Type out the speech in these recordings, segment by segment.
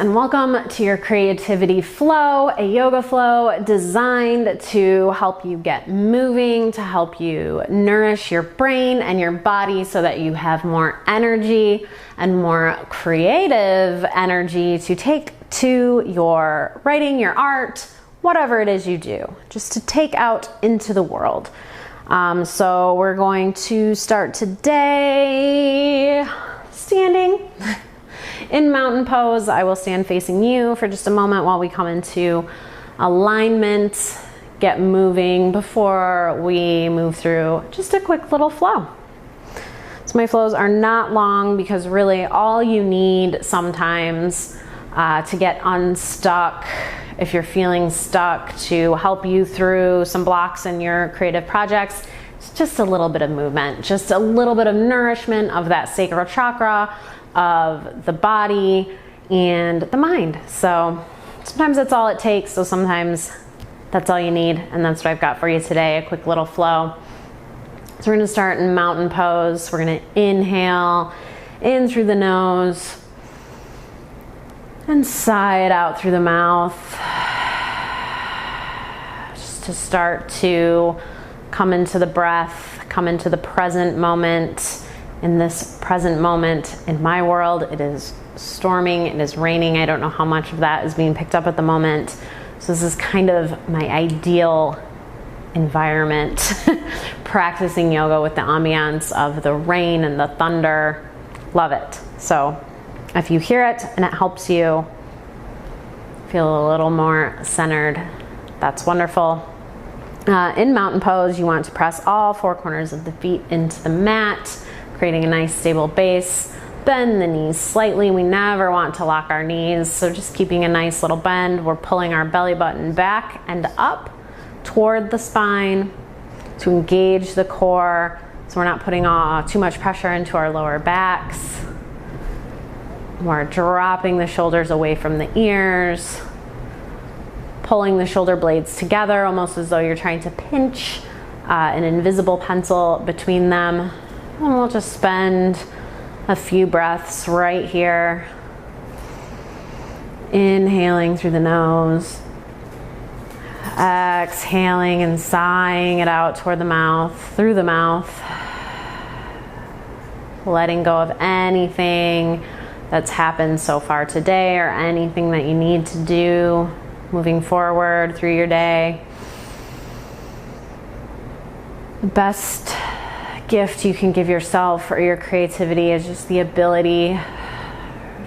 and welcome to your creativity flow, a yoga flow designed to help you get moving, to help you nourish your brain and your body so that you have more energy and more creative energy to take to your writing, your art, whatever it is you do, just to take out into the world. So we're going to start today standing in mountain pose. I will stand facing you for just a moment while we come into alignment, get moving before we move through just a quick little flow. So my flows are not long because really all you need sometimes to get unstuck, if you're feeling stuck, to help you through some blocks in your creative projects, it's just a little bit of movement, just a little bit of nourishment of that sacral chakra, of the body and the mind. So sometimes that's all it takes. So sometimes that's all you need. And that's what I've got for you today, a quick little flow. So we're gonna start in mountain pose. We're gonna inhale in through the nose and sigh it out through the mouth. Just to start to come into the breath, come into the present moment. In this present moment, in my world, it is storming, it is raining. I don't know how much of that is being picked up at the moment. So this is kind of my ideal environment, practicing yoga with the ambiance of the rain and the thunder. Love it. So if you hear it and it helps you feel a little more centered, that's wonderful. In mountain pose, you want to press all four corners of the feet into the mat, creating a nice stable base. Bend the knees slightly. We never want to lock our knees, so just keeping a nice little bend. We're pulling our belly button back and up toward the spine to engage the core, so we're not putting too much pressure into our lower backs. We're dropping the shoulders away from the ears, pulling the shoulder blades together almost as though you're trying to pinch an invisible pencil between them. And we'll just spend a few breaths right here. Inhaling through the nose. Exhaling and sighing it out toward the mouth, through the mouth. Letting go of anything that's happened so far today or anything that you need to do moving forward through your day. The best gift you can give yourself or your creativity is just the ability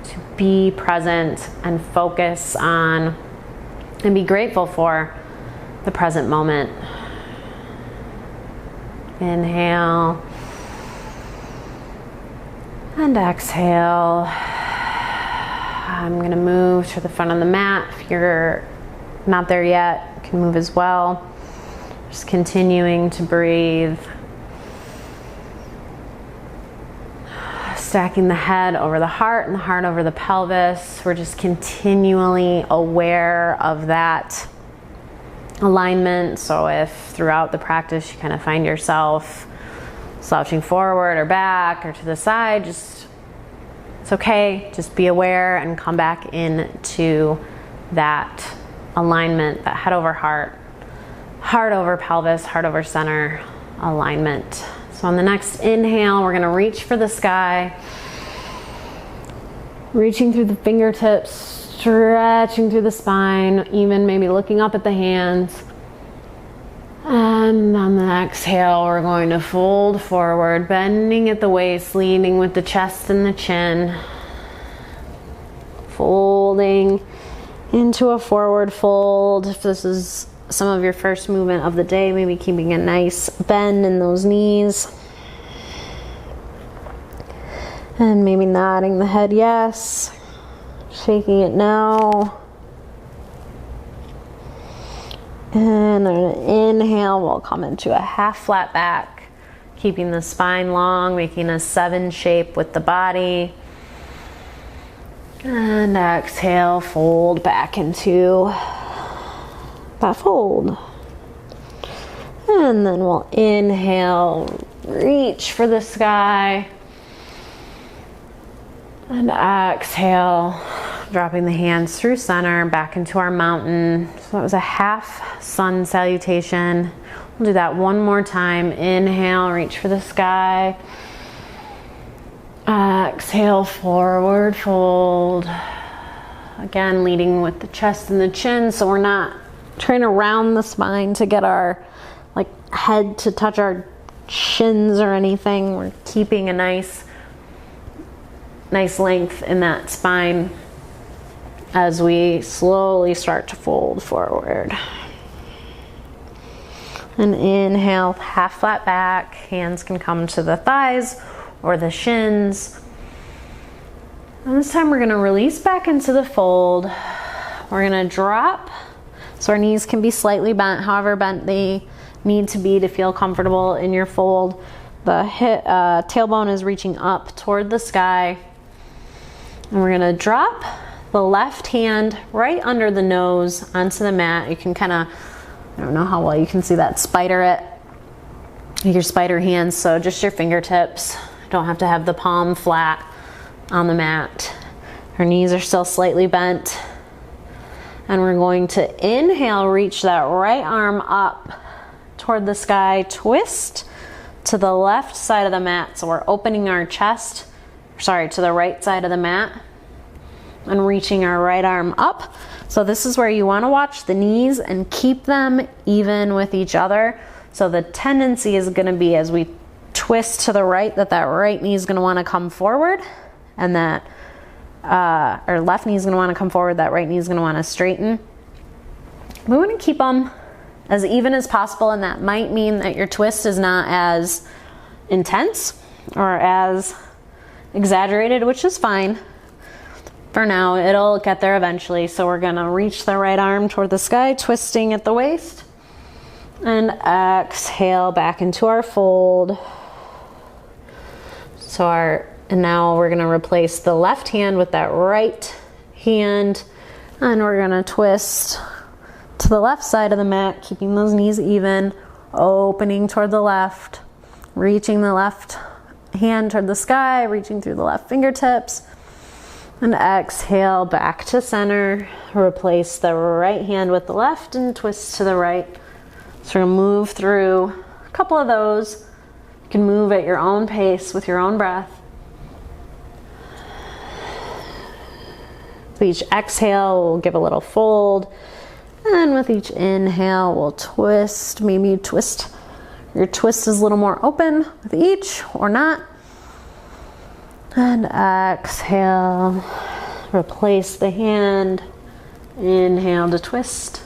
to be present and focus on and be grateful for the present moment. Inhale and exhale. I'm going to move to the front of the mat. If you're not there yet, you can move as well. Just continuing to breathe. Stacking the head over the heart and the heart over the pelvis. We're just continually aware of that alignment. So if throughout the practice you kind of find yourself slouching forward or back or to the side, it's okay. Just be aware and come back into that alignment, that head over heart, heart over pelvis, heart over center alignment. So on the next inhale, we're gonna reach for the sky, reaching through the fingertips, stretching through the spine, even maybe looking up at the hands. And on the exhale, we're going to fold forward, bending at the waist, leading with the chest and the chin. Folding into a forward fold. If this is some of your first movement of the day, maybe keeping a nice bend in those knees. And maybe nodding the head yes, shaking it no. And on an inhale, we'll come into a half flat back, keeping the spine long, making a 7 shape with the body. And exhale, fold back into that fold. And then we'll inhale, reach for the sky. And exhale, Dropping the hands through center, back into our mountain. So that was a half sun salutation. We'll do that one more time. Inhale, reach for the sky. Exhale, forward fold. Again, leading with the chest and the chin, so we're not trying to round the spine to get our head to touch our shins or anything. We're keeping a nice length in that spine as we slowly start to fold forward. And inhale, half flat back. Hands can come to the thighs or the shins. And this time we're going to release back into the fold. We're going to drop so our knees can be slightly bent, however bent they need to be to feel comfortable in your fold. The tailbone is reaching up toward the sky. And we're going to drop the left hand right under the nose onto the mat. You can kind of, I don't know how well you can see that, spider it. Your spider hands, so just your fingertips. Don't have to have the palm flat on the mat. Our knees are still slightly bent. And we're going to inhale, reach that right arm up toward the sky, twist to the left side of the mat. So we're opening our chest, to the right side of the mat, and reaching our right arm up. So this is where you want to watch the knees and keep them even with each other. So the tendency is going to be, as we twist to the right, that right knee is going to want to come forward, and that our left knee is going to want to come forward, that right knee is going to want to straighten. We want to keep them as even as possible, and that might mean that your twist is not as intense or as exaggerated, which is fine. For now, it'll get there eventually. So we're gonna reach the right arm toward the sky, twisting at the waist, and exhale back into our fold. And now we're gonna replace the left hand with that right hand, and we're gonna twist to the left side of the mat, keeping those knees even, opening toward the left, reaching the left hand toward the sky, reaching through the left fingertips, and exhale back to center. Replace the right hand with the left and twist to the right. So we're gonna move through a couple of those. You can move at your own pace with your own breath. With each exhale, we'll give a little fold. And with each inhale, we'll twist. Maybe you twist, your twist is a little more open with each or not. And exhale, replace the hand. Inhale to twist.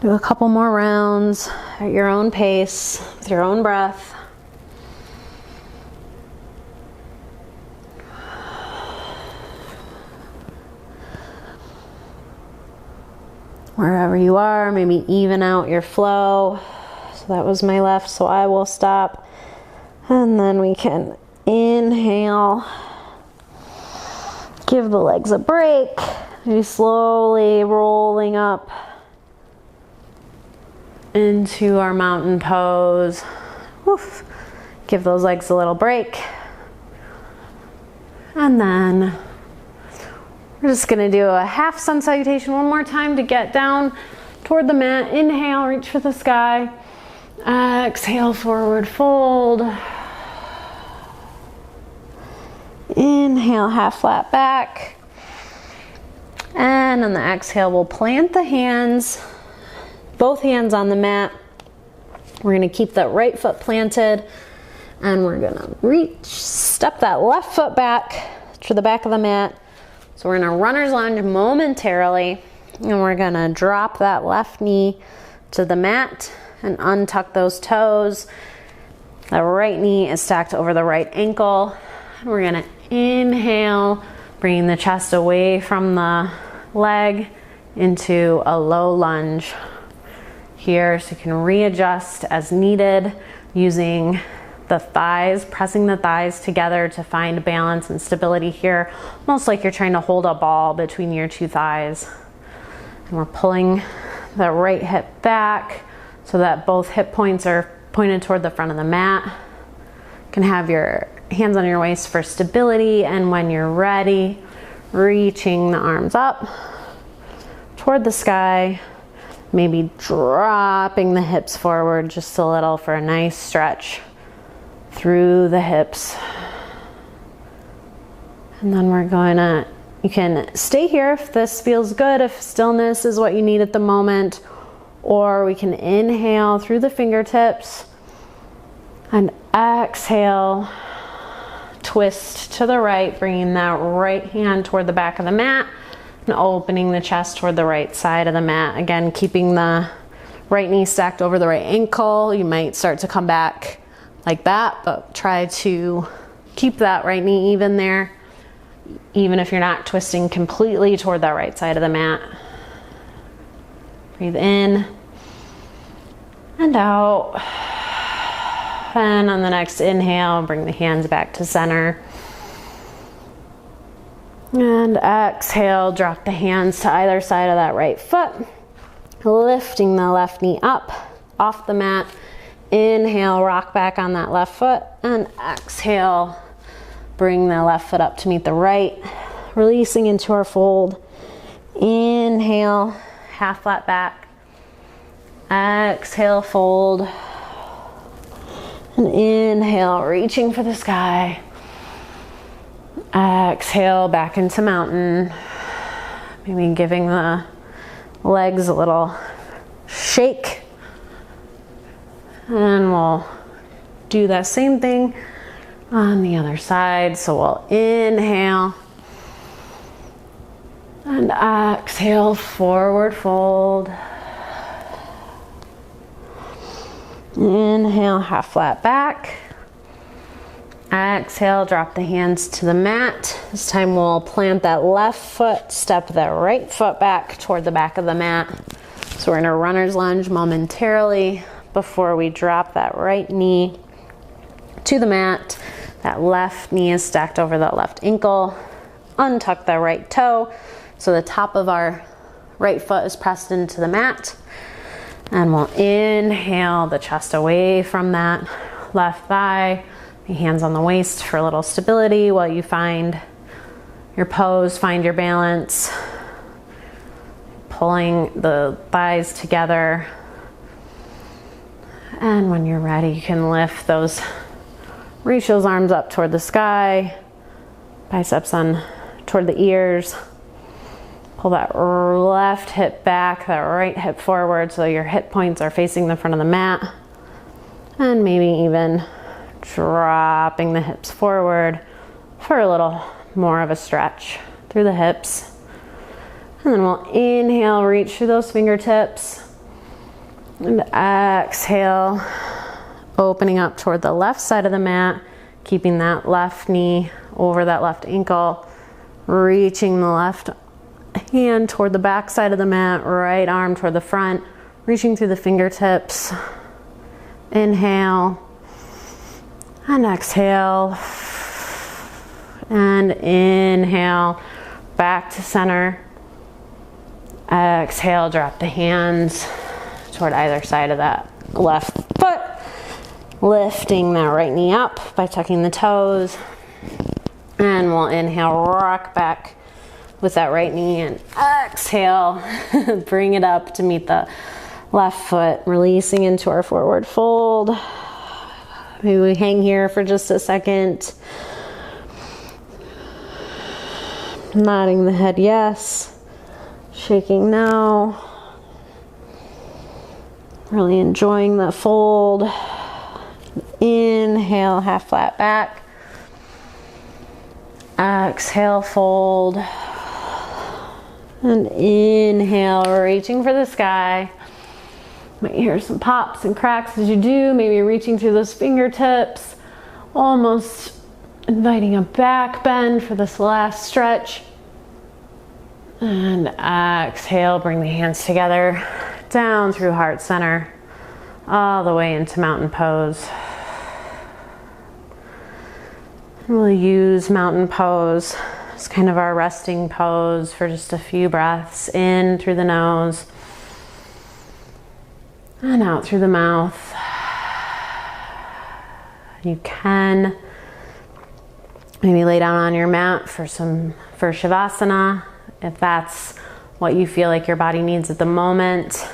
Do a couple more rounds at your own pace, with your own breath. Wherever you are, maybe even out your flow. So that was my left, so I will stop. And then we can inhale. Give the legs a break. Maybe slowly rolling up into our mountain pose. Woof. Give those legs a little break. And then we're just gonna do a half sun salutation one more time to get down toward the mat. Inhale, reach for the sky. Exhale, forward fold. Inhale, half flat back. And on the exhale, we'll plant the hands, both hands on the mat. We're gonna keep that right foot planted, and we're gonna step that left foot back to the back of the mat. So we're in a runner's lunge momentarily, and we're gonna drop that left knee to the mat and untuck those toes. The right knee is stacked over the right ankle. And we're gonna inhale, bringing the chest away from the leg into a low lunge here, so you can readjust as needed using the thighs, pressing the thighs together to find balance and stability here, almost like you're trying to hold a ball between your two thighs. And we're pulling the right hip back so that both hip points are pointed toward the front of the mat. You can have your hands on your waist for stability, and when you're ready, reaching the arms up toward the sky, maybe dropping the hips forward just a little for a nice stretch through the hips. And then we're going to, you can stay here if this feels good, if stillness is what you need at the moment, or we can inhale through the fingertips and exhale, twist to the right, bringing that right hand toward the back of the mat and opening the chest toward the right side of the mat. Again, keeping the right knee stacked over the right ankle. You might start to come back like that, but try to keep that right knee even there, even if you're not twisting completely toward that right side of the mat. Breathe in and out. And on the next inhale, bring the hands back to center. And exhale, drop the hands to either side of that right foot, lifting the left knee up off the mat. Inhale, rock back on that left foot, and exhale, bring the left foot up to meet the right, releasing into our fold. Inhale, half flat back. Exhale, fold. And inhale, reaching for the sky. Exhale, back into mountain. Maybe giving the legs a little shake. And we'll do that same thing on the other side. So we'll inhale and exhale, forward fold. Inhale, half flat back. Exhale, drop the hands to the mat. This time we'll plant that left foot, step that right foot back toward the back of the mat. So we're in a runner's lunge momentarily before we drop that right knee to the mat. That left knee is stacked over that left ankle. Untuck the right toe so the top of our right foot is pressed into the mat. And we'll inhale the chest away from that left thigh. The hands on the waist for a little stability while you find your pose, find your balance. Pulling the thighs together. And when you're ready, you can lift those, reach those arms up toward the sky, biceps on toward the ears. Pull that left hip back, that right hip forward so your hip points are facing the front of the mat. And maybe even dropping the hips forward for a little more of a stretch through the hips. And then we'll inhale, reach through those fingertips. And exhale, opening up toward the left side of the mat, keeping that left knee over that left ankle, reaching the left hand toward the back side of the mat, right arm toward the front, reaching through the fingertips. Inhale and exhale. And inhale, back to center. Exhale, drop the hands toward either side of that left foot. Lifting that right knee up by tucking the toes. And we'll inhale, rock back with that right knee, and exhale, bring it up to meet the left foot, releasing into our forward fold. Maybe we hang here for just a second. Nodding the head yes, shaking no. Really enjoying the fold. Inhale, half flat back. Exhale, fold. And inhale, reaching for the sky. Might hear some pops and cracks as you do, maybe reaching through those fingertips, almost inviting a back bend for this last stretch. And exhale, bring the hands together, down through heart center, all the way into mountain pose. We'll use mountain pose as kind of our resting pose for just a few breaths in through the nose and out through the mouth. You can maybe lay down on your mat for Shavasana if that's what you feel like your body needs at the moment.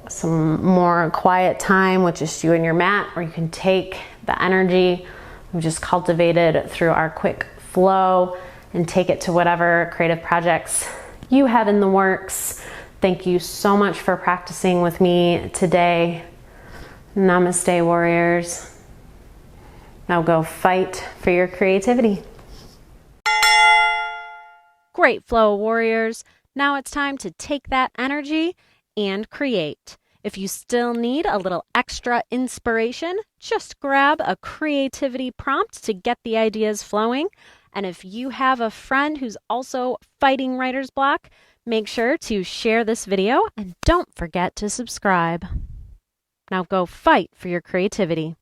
Some more quiet time with just you and your mat, or you can take the energy we've just cultivated through our quick flow and take it to whatever creative projects you have in the works. Thank you so much for practicing with me today. Namaste, warriors. Now go fight for your creativity. Great flow, warriors. Now it's time to take that energy and create. If you still need a little extra inspiration, just grab a creativity prompt to get the ideas flowing. And if you have a friend who's also fighting writer's block, make sure to share this video and don't forget to subscribe. Now go fight for your creativity.